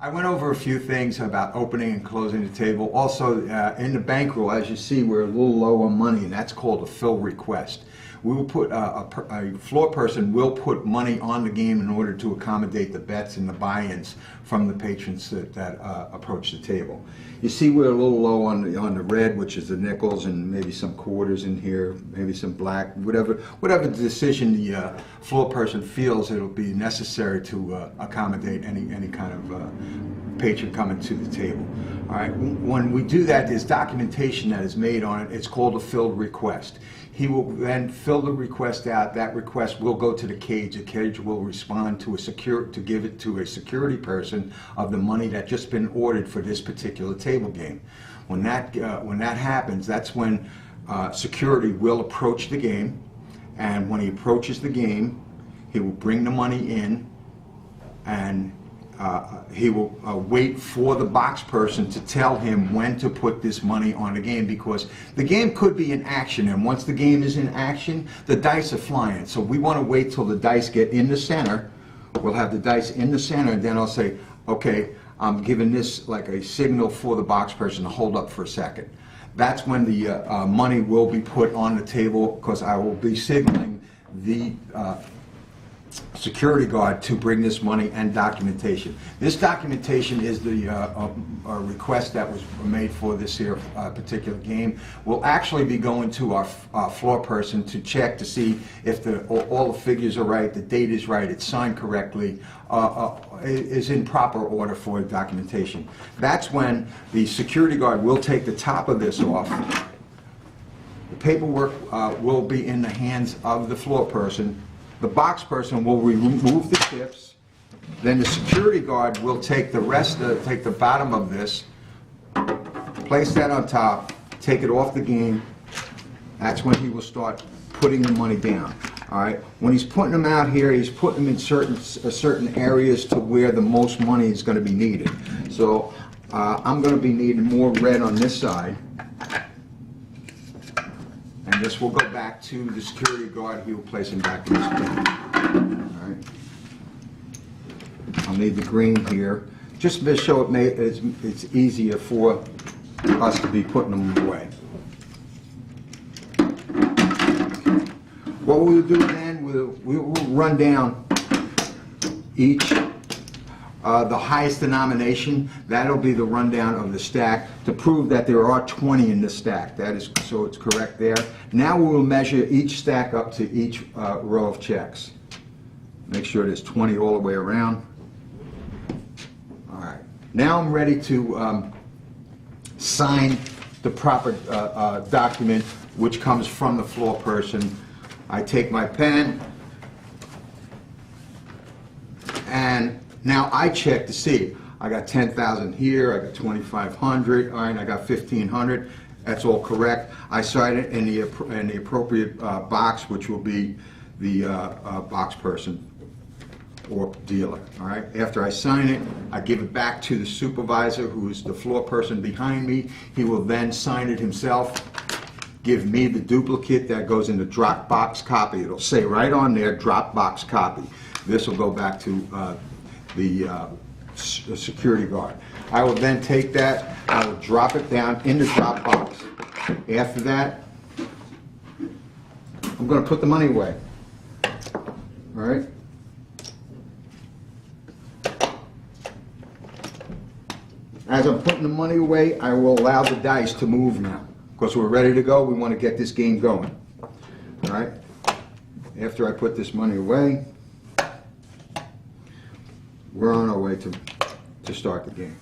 I went over a few things about opening and closing the table. Also, in the bankroll, as you see, we're a little low on money, and that's called a fill request. We will put a floor person will put money on the game in order to accommodate the bets and the buy-ins from the patrons that approach the table. You see, we're a little low on the red, which is the nickels, and maybe some quarters in here, maybe some black, whatever decision the floor person feels it'll be necessary to accommodate any kind of patron coming to the table. All right. When we do that, there's documentation that is made on it. It's called a filled request. He will then fill the request out. That request will go to the cage. The cage will respond to to give it to a security person of the money that's just been ordered for this particular table game. When that happens, that's when security will approach the game, and when he approaches the game, he will bring the money in, and he will wait for the box person to tell him when to put this money on the game, because the game could be in action, and once the game is in action, the dice are flying. So we want to wait till the dice get in the center. We'll have the dice in the center, and then I'll say, okay, I'm giving this like a signal for the box person to hold up for a second. That's when the money will be put on the table, because I will be signaling the security guard to bring this money and documentation. This documentation is the request that was made for this here particular game. We'll actually be going to our floor person to check to see if all the figures are right, the date is right, it's signed correctly, is in proper order for documentation. That's when the security guard will take the top of this off. The paperwork will be in the hands of the floor person. The box person will remove the chips. Then the security guard will take the rest, take the bottom of this, place that on top, take it off the game. That's when he will start putting the money down. All right. When he's putting them out here, he's putting them in certain areas to where the most money is going to be needed. So I'm going to be needing more red on this side. And this will go back to the security guard. He will place him back in his bin. All right. I'll need the green here, just to show it's easier for us to be putting them away. What we'll do then, we'll run down each. The highest denomination, that'll be the rundown of the stack to prove that there are 20 in the stack. That is, so it's correct there. Now we will measure each stack up to each row of checks. Make sure there's 20 all the way around. All right. Now I'm ready to sign the proper document, which comes from the floor person. I take my pen, and now I check to see. I got 10,000 here, I got 2,500, all right, I got 1,500. That's all correct. I sign it in the appropriate box, which will be the box person or dealer. All right. After I sign it, I give it back to the supervisor, who is the floor person behind me. He will then sign it himself. Give me the duplicate that goes in the Dropbox copy. It'll say right on there, Dropbox copy. This will go back to the security guard. I will then take that, I will drop it down in the Dropbox. After that, I'm going to put the money away. All right? As I'm putting the money away, I will allow the dice to move now. Because we're ready to go, we want to get this game going. All right? After I put this money away, we're on our way to start the game.